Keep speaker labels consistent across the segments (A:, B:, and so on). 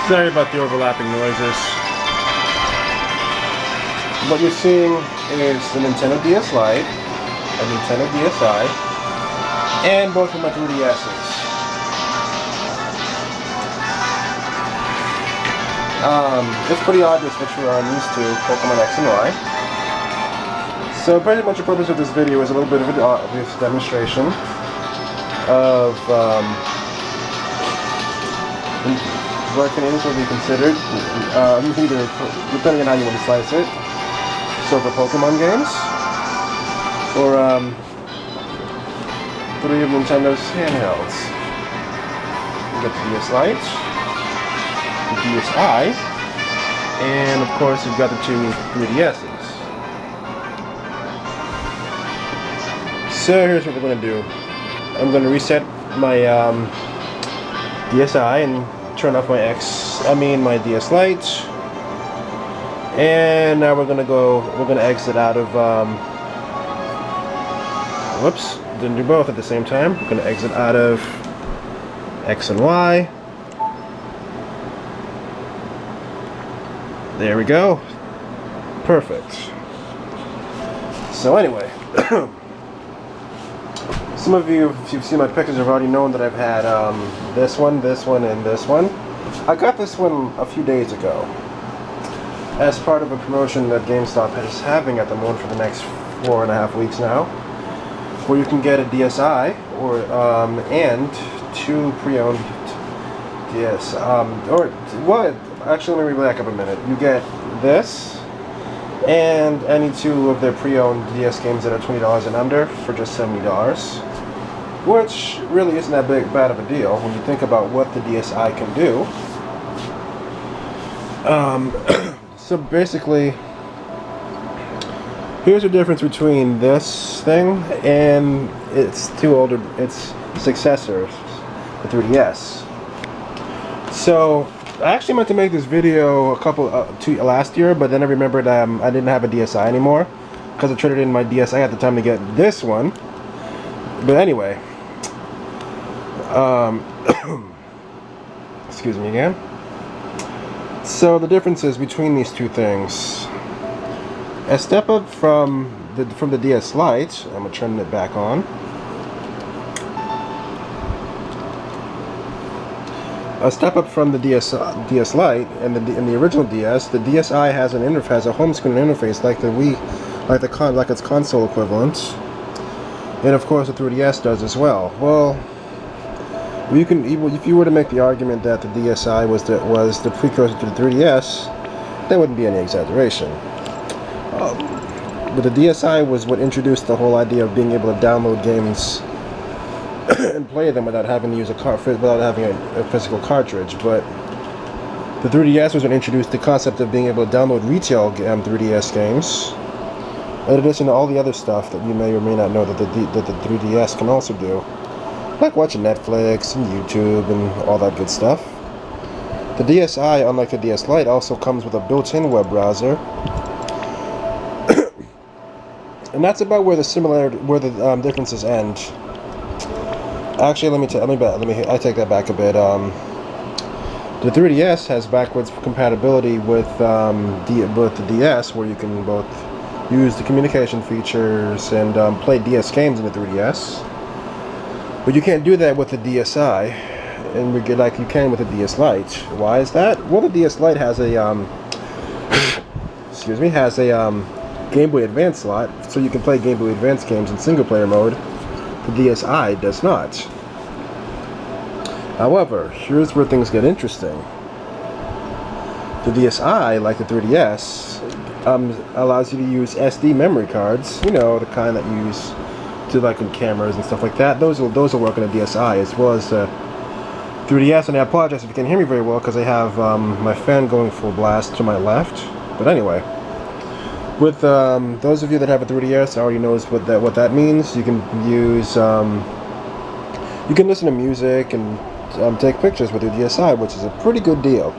A: Sorry about the overlapping noises. What you're seeing is the Nintendo DS Lite, a Nintendo DSi, and both of my 3DSs. It's pretty obvious what you are used to, Pokemon X and Y. So pretty much the purpose of this video is a little bit of a obvious demonstration of what can easily be considered, either, depending on how you want to slice it, so for Pokemon games, or three of Nintendo's handhelds. You got the DS Lite, the DSi, and of course you've got the two 3DSs. So here's what we're going to do. I'm going to reset my DSi and turn off my my DS Lite, and now we're gonna exit out of whoops, didn't do both at the same time. We're gonna exit out of X and Y. There we go. Perfect. So anyway, some of you, if you've seen my pictures, have already known that I've had this one, and this one. I got this one a few days ago as part of a promotion that GameStop is having at the moment for the next 4.5 weeks now, where you can get a DSi and two pre-owned DS. Actually, let me back up a minute. You get this and any two of their pre-owned DS games that are $20 and under for just $70, which really isn't that bad of a deal when you think about what the DSi can do. So basically, here's the difference between this thing and its successors, the 3DS. So I actually meant to make this video last year, but then I remembered I didn't have a DSi anymore because I traded in my DSi at the time to get this one. But anyway, excuse me again. So the differences between these two things: a step up from the DS Lite. I'm gonna turn it back on. A step up from the DS Lite and the original DS. The DSi has a home screen interface like the Wii, like its console equivalent, and of course the 3DS does as well. Well, if you were to make the argument that the DSi was the precursor to the 3DS, that wouldn't be any exaggeration. But the DSi was what introduced the whole idea of being able to download games and play them without having to use without having a physical cartridge. But the 3DS was what introduced the concept of being able to download retail 3DS games, in addition to all the other stuff that you may or may not know that the 3DS can also do, like watching Netflix and YouTube and all that good stuff. The DSi, unlike the DS Lite, also comes with a built-in web browser, and that's about where the differences end. Actually, I take that back a bit. The 3DS has backwards compatibility with the DS, where you can both use the communication features and play DS games in the 3DS. But you can't do that with the DSi, and like you can with the DS Lite. Why is that? Well, the DS Lite has a Game Boy Advance slot, so you can play Game Boy Advance games in single-player mode. The DSi does not. However, here's where things get interesting. The DSi, like the 3DS, allows you to use SD memory cards. You know, the kind that you use to like on cameras and stuff like that. Those will work on a DSi as well as 3DS. And I apologize if you can't hear me very well because I have my fan going full blast to my left. But anyway, with those of you that have a 3DS already knows what that means. You can use you can listen to music and take pictures with your DSi, which is a pretty good deal.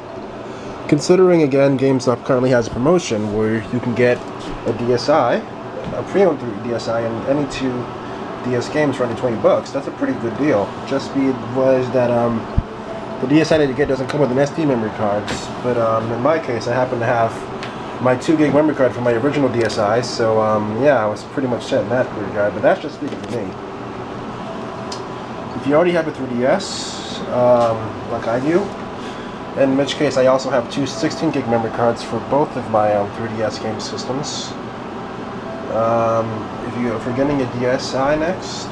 A: Considering, again, GameStop currently has a promotion where you can get a DSi, a pre-owned DSi, and any two DS games for under $20. That's a pretty good deal. Just be advised that The DSi that you get doesn't come with an SD memory cards, but in my case, I happen to have my 2 gig memory card from my original DSi, so yeah, I was pretty much set in that regard, but that's just speaking for me. If you already have a 3DS, like I do, in which case I also have 2 16 gig memory cards for both of my 3DS game systems. If you're getting a DSi next,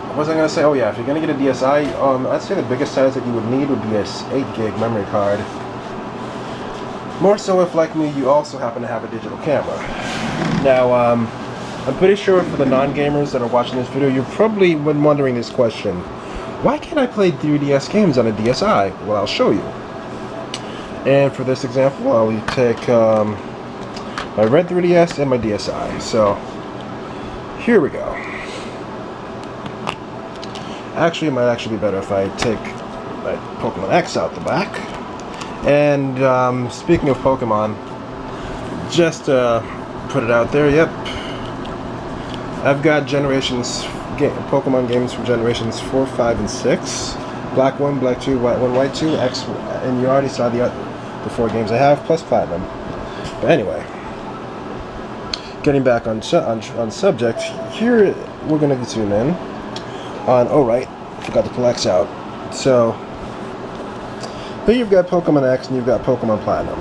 A: what was I going to say? Oh yeah, if you're going to get a DSi, I'd say the biggest size that you would need would be a 8 gig memory card. More so if, like me, you also happen to have a digital camera. Now, I'm pretty sure for the non-gamers that are watching this video, you've probably been wondering this question. Why can't I play 3DS games on a DSi? Well, I'll show you. And for this example, I'll take my red 3DS and my DSi. So, here we go. Actually, it might actually be better if I take my Pokemon X out the back. And speaking of Pokemon, just put it out there, yep. I've got Pokemon games from generations 4, 5, and 6. Black 1, Black 2, White 1, White 2, X, and you already saw the 4 games I have, plus Platinum. But anyway, getting back on subject, here we're going to zoom in on, oh right, forgot to pull X out. So, here you've got Pokemon X and you've got Pokemon Platinum.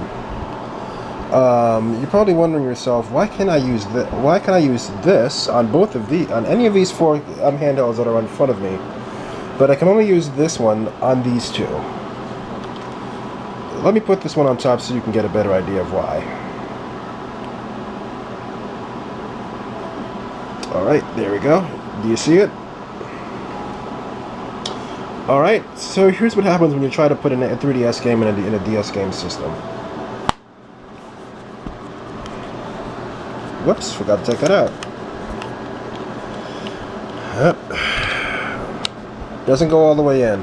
A: You're probably wondering yourself, why can't I use this on any of these 4 handhelds that are in front of me, but I can only use this one on these 2. Let me put this one on top so you can get a better idea of why. Alright, there we go. Do you see it? Alright, so here's what happens when you try to put in a 3DS game in a DS game system. Whoops, forgot to take that out. Yep. Doesn't go all the way in.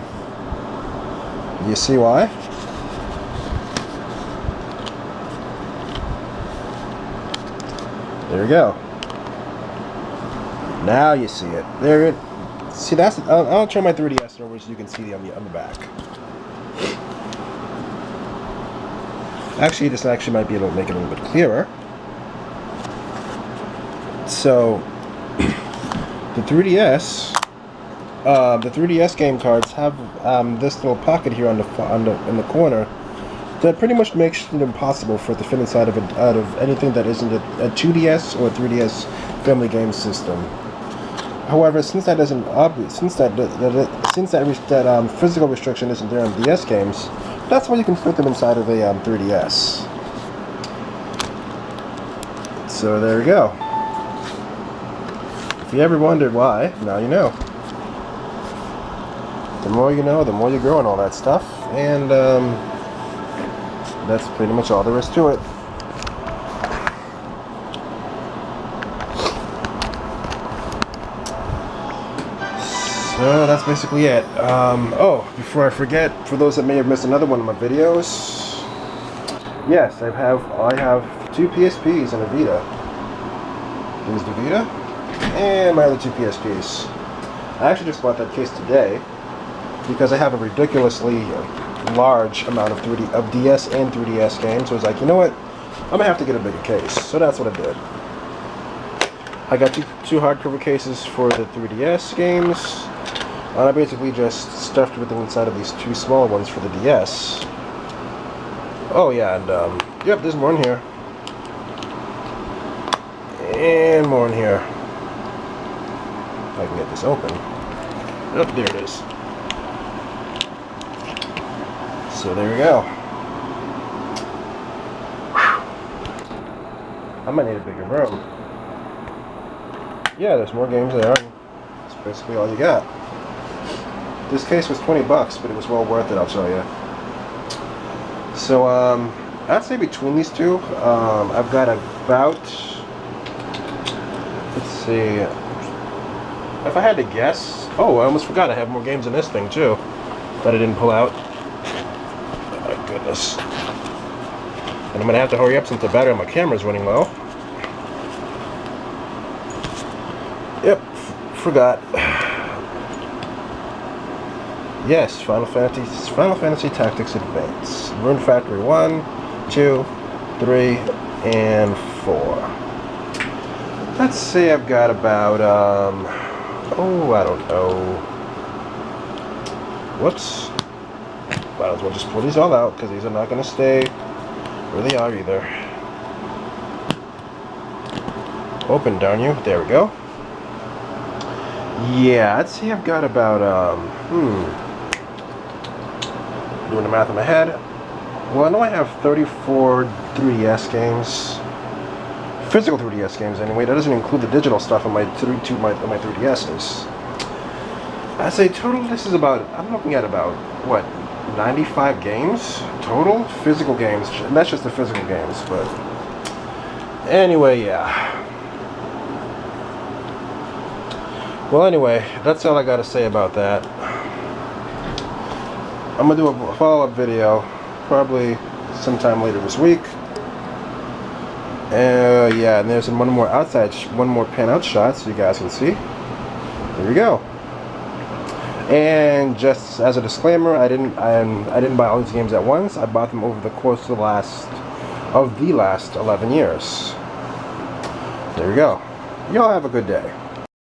A: You see why? There we go. Now you see it. There it. See, that's. I'll turn my 3DS over so you can see on the back. Actually, this actually might be able to make it a little bit clearer. So, the 3DS game cards have this little pocket here in the corner that pretty much makes it impossible for it to fit inside of out of anything that isn't a 2DS or a 3DS family game system. However, since that physical restriction isn't there on DS games, that's why you can fit them inside of a 3DS. So there we go. If you ever wondered why, now you know. The more you know, the more you grow and all that stuff, and that's pretty much all there is to it. So that's basically it. Oh, before I forget, for those that may have missed another one of my videos, yes, I have 2 PSPs and a Vita. Here's the Vita, and my other 2 PSPs. I actually just bought that case today because I have a ridiculously large amount of DS and 3DS games. So I was like, you know what? I'm gonna have to get a bigger case. So that's what I did. I got two hardcover cases for the 3DS games. And I basically just stuffed everything inside of these 2 smaller ones for the DS. Oh yeah, and yep, there's more in here. And more in here. If I can get this open. Oh, there it is. So there we go. Whew. I might need a bigger room. Yeah, there's more games there. That's basically all you got. This case was $20, but it was well worth it, I'll tell you. So, I'd say between these 2, I've got about, let's see, if I had to guess, oh, I almost forgot I have more games in this thing, too, that I didn't pull out. Oh my goodness. And I'm going to have to hurry up since the battery on my camera is running low. Yep, forgot. Yes, Final Fantasy Tactics Advance. Rune Factory 1, 2, 3, and 4. Let's say I've got about, oh, I don't know. Whoops. Might as well just pull these all out, because these are not going to stay where they are either. Open, darn you. There we go. Yeah, I'd say I've got about, doing the math in my head. Well, I know I have 34 3DS games. Physical 3DS games, anyway. That doesn't include the digital stuff on my 3DSs. I'd say total, this is about, I'm looking at about, what, 95 games total? Physical games. And that's just the physical games, but anyway, yeah. Well, anyway, that's all I got to say about that. I'm going to do a follow-up video probably sometime later this week. Yeah, and there's one more pan out shot so you guys can see. There we go. And just as a disclaimer, I didn't buy all these games at once. I bought them over the course of the last 11 years. There we go. Y'all have a good day.